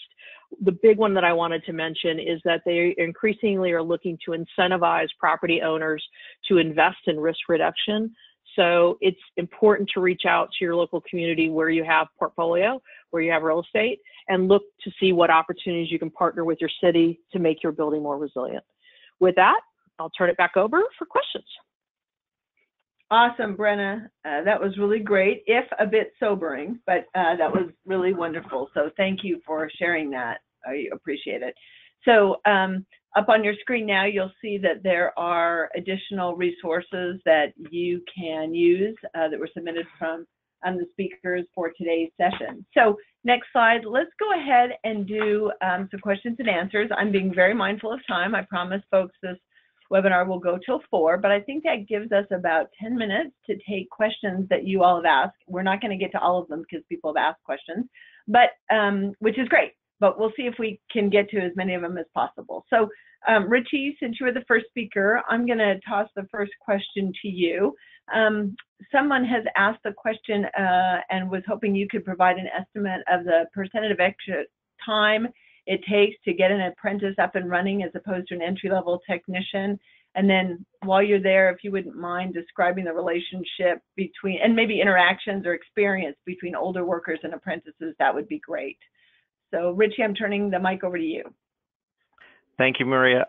The big one that I wanted to mention is that they increasingly are looking to incentivize property owners to invest in risk reduction. So it's important to reach out to your local community where you have portfolio, where you have real estate, and look to see what opportunities you can partner with your city to make your building more resilient. With that, I'll turn it back over for questions. Awesome, Brenna. That was really great, if a bit sobering, but that was really wonderful. So thank you for sharing that. I appreciate it. So up on your screen now, you'll see that there are additional resources that you can use that were submitted from the speakers for today's session. So next slide, let's go ahead and do some questions and answers. I'm being very mindful of time. I promise folks this webinar will go till 4, but I think that gives us about 10 minutes to take questions that you all have asked. We're not going to get to all of them because people have asked questions, but which is great. But we'll see if we can get to as many of them as possible. So Richie, since you were the first speaker, I'm going to toss the first question to you. Someone has asked the question and was hoping you could provide an estimate of the percentage of extra time it takes to get an apprentice up and running as opposed to an entry-level technician. And then while you're there, if you wouldn't mind describing the relationship between, and maybe interactions or experience between older workers and apprentices, that would be great. So Richie, I'm turning the mic over to you. Thank you, Maria.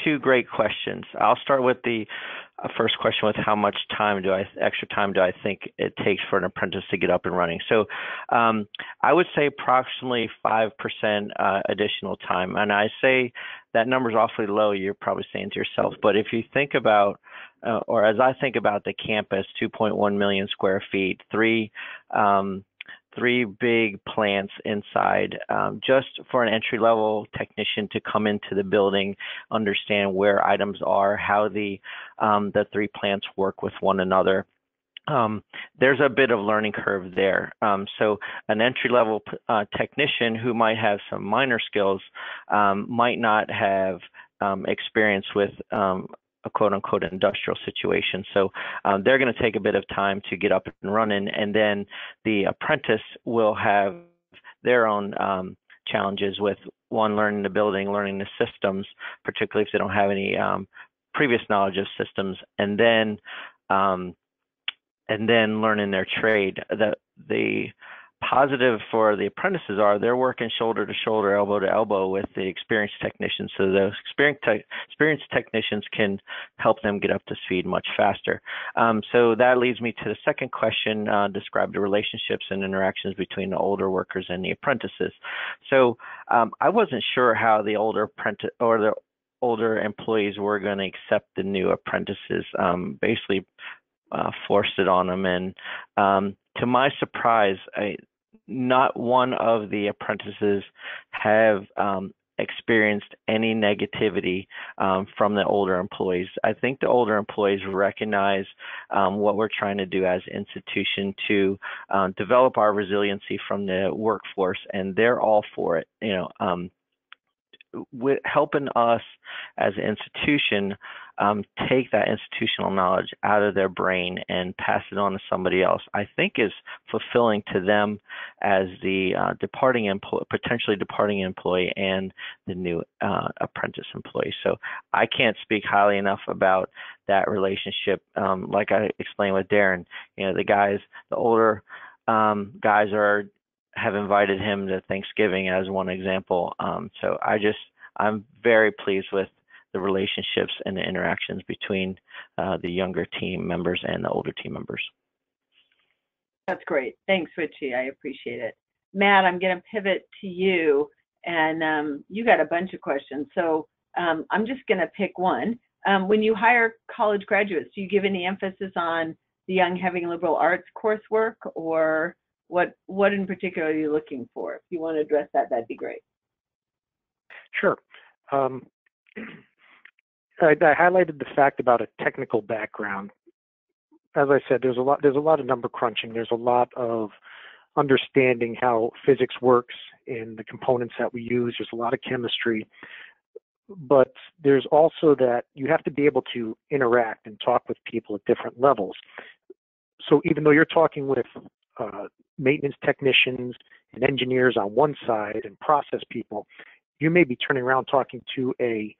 Two great questions. I'll start with the first question with how much extra time do I think it takes for an apprentice to get up and running? So I would say approximately 5% additional time. And I say that number is awfully low, you're probably saying to yourself. But if you think about, or as I think about the campus, 2.1 million square feet, three big plants inside, just for an entry-level technician to come into the building, understand where items are, how the three plants work with one another. There's a bit of learning curve there. So an entry-level technician who might have some minor skills might not have experience with a quote-unquote industrial situation. So they're going to take a bit of time to get up and running, and then the apprentice will have their own challenges with, one, learning the building, learning the systems, particularly if they don't have any previous knowledge of systems, and then learning their trade. The positive for the apprentices are they're working shoulder to shoulder, elbow to elbow with the experienced technicians. So the experienced technicians can help them get up to speed much faster. So that leads me to the second question, describe the relationships and interactions between the older workers and the apprentices. So I wasn't sure how the older employees were going to accept the new apprentices, basically forced it on them. And to my surprise, not one of the apprentices have experienced any negativity from the older employees. I think the older employees recognize what we're trying to do as an institution to develop our resiliency from the workforce, and they're all for it. With helping us as an institution take that institutional knowledge out of their brain and pass it on to somebody else, I think is fulfilling to them as the potentially departing employee and the new apprentice employee. So I can't speak highly enough about that relationship. Like I explained with Darren, the older guys have invited him to Thanksgiving as one example. So I'm very pleased with the relationships and the interactions between the younger team members and the older team members. That's great. Thanks, Richie. I appreciate it. Matt, I'm going to pivot to you, and you got a bunch of questions. So I'm just going to pick one. When you hire college graduates, do you give any emphasis on the young having liberal arts coursework, or what in particular are you looking for? If you want to address that, that'd be great. Sure. I highlighted the fact about a technical background. As I said, there's a lot of number crunching. There's a lot of understanding how physics works in the components that we use. There's a lot of chemistry, but there's also that you have to be able to interact and talk with people at different levels. So even though you're talking with maintenance technicians and engineers on one side and process people, you may be turning around talking to a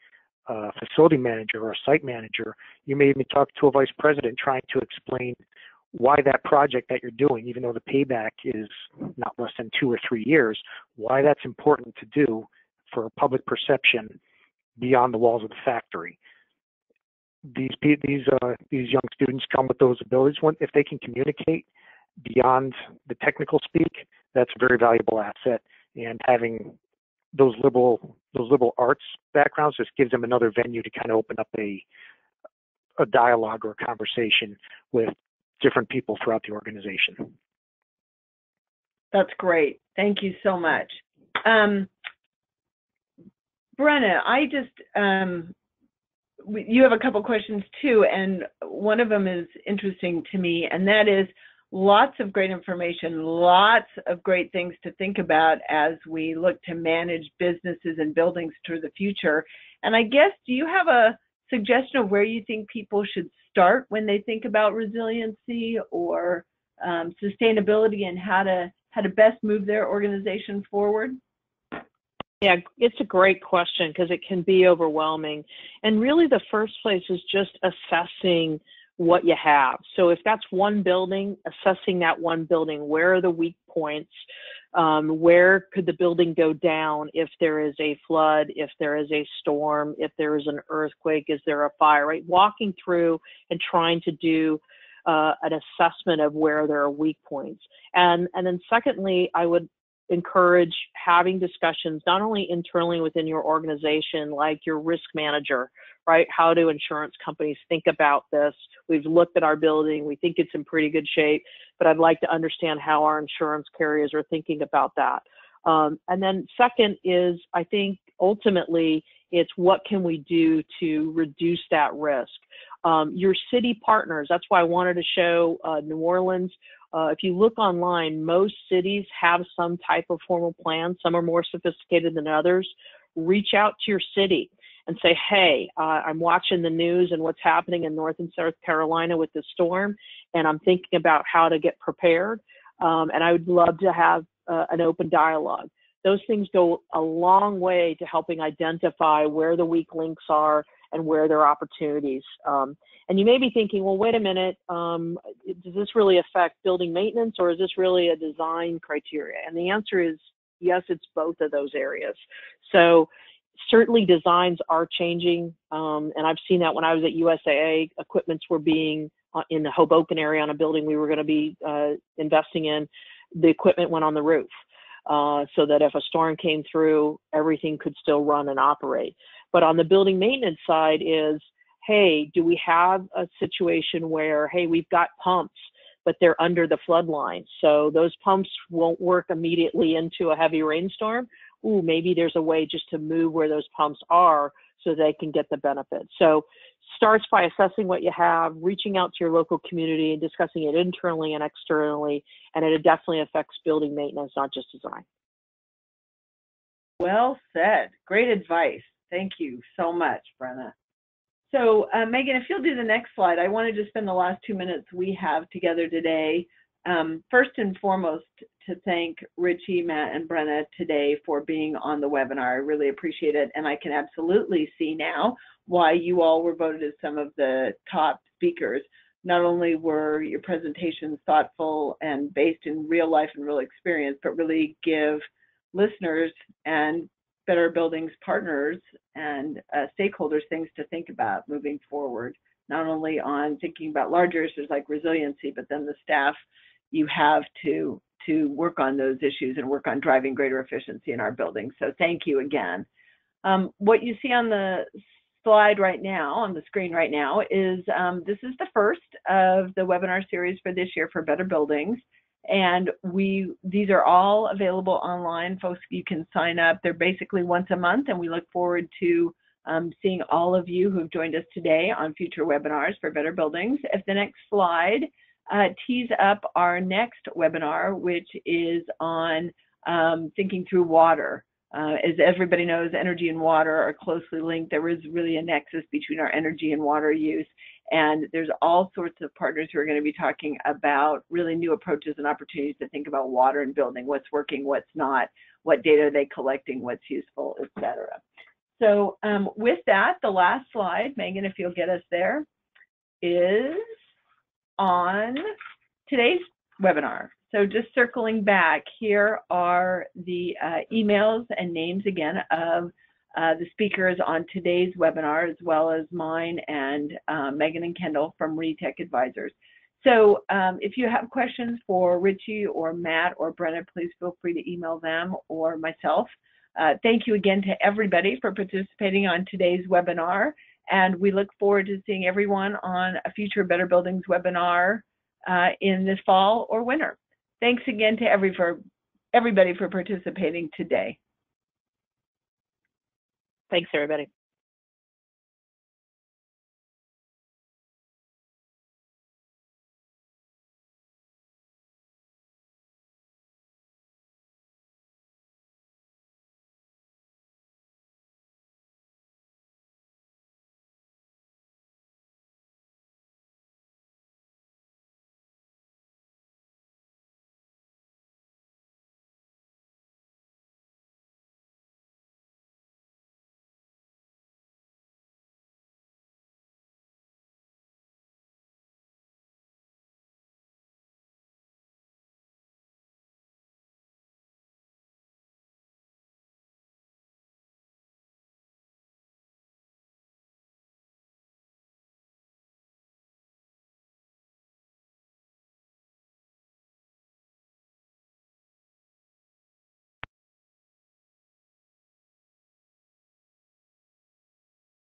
facility manager or a site manager. You may even talk to a vice president trying to explain why that project that you're doing, even though the payback is not less than 2 or 3 years, why that's important to do for public perception beyond the walls of the factory. These young students come with those abilities. If they can communicate beyond the technical speak, that's a very valuable asset. And having those liberal arts backgrounds just gives them another venue to kind of open up a dialogue or a conversation with different people throughout the organization. That's great. Thank you so much. Brenna, you have a couple questions too, and one of them is interesting to me, and that is lots of great information, lots of great things to think about as we look to manage businesses and buildings through the future. And I guess, do you have a suggestion of where you think people should start when they think about resiliency or sustainability, and how to best move their organization forward? Yeah, it's a great question because it can be overwhelming. And really the first place is just assessing what you have. So if that's one building, assessing that one building, where are the weak points? Where could the building go down if there is a flood, if there is a storm, if there is an earthquake, is there a fire, right? Walking through and trying to do an assessment of where there are weak points. And then secondly, I would encourage having discussions, not only internally within your organization, like your risk manager, right? How do insurance companies think about this? We've looked at our building. We think it's in pretty good shape, but I'd like to understand how our insurance carriers are thinking about that. And then second is, I think ultimately it's what can we do to reduce that risk? Your city partners, that's why I wanted to show New Orleans. If you look online, most cities have some type of formal plan. Some are more sophisticated than others. Reach out to your city and say, hey, I'm watching the news and what's happening in North and South Carolina with the storm, and I'm thinking about how to get prepared. And I would love to have an open dialogue. Those things go a long way to helping identify where the weak links are and where there are opportunities. And you may be thinking, well, wait a minute, does this really affect building maintenance, or is this really a design criteria? And the answer is yes, it's both of those areas. So certainly designs are changing, and I've seen that when I was at USAA, equipments were being in the Hoboken area on a building we were going to be investing in. The equipment went on the roof so that if a storm came through, everything could still run and operate. But on the building maintenance side is, hey, do we have a situation where, hey, we've got pumps, but they're under the flood line, so those pumps won't work immediately into a heavy rainstorm. Ooh, maybe there's a way just to move where those pumps are so they can get the benefit. So starts by assessing what you have, reaching out to your local community and discussing it internally and externally, and it definitely affects building maintenance, not just design. Well said. Great advice. Thank you so much, Brenna. So Megan, if you'll do the next slide, I wanted to spend the last 2 minutes we have together today, first and foremost, to thank Richie, Matt, and Brenna today for being on the webinar. I really appreciate it, and I can absolutely see now why you all were voted as some of the top speakers. Not only were your presentations thoughtful and based in real life and real experience, but really give listeners and Better Buildings partners and stakeholders things to think about moving forward, not only on thinking about larger issues like resiliency, but then the staff you have to work on those issues and work on driving greater efficiency in our buildings. So thank you again. What you see on the slide right now, on the screen right now, is this is the first of the webinar series for this year for Better Buildings. And these are all available online. Folks, you can sign up. They're basically once a month, and we look forward to seeing all of you who've joined us today on future webinars for Better Buildings. If the next slide tees up our next webinar, which is on thinking through water. As everybody knows, energy and water are closely linked. There is really a nexus between our energy and water use. And there's all sorts of partners who are going to be talking about really new approaches and opportunities to think about water and building, what's working, what's not, what data are they collecting, what's useful, etc. So with that, the last slide, Megan, if you'll get us there, is on today's webinar. So just circling back, here are the emails and names again of the speakers on today's webinar, as well as mine and Megan and Kendall from ReTech Advisors. So if you have questions for Richie or Matt or Brenna, please feel free to email them or myself. Thank you again to everybody for participating on today's webinar, and we look forward to seeing everyone on a future Better Buildings webinar in this fall or winter. Thanks again to everybody for participating today. Thanks, everybody.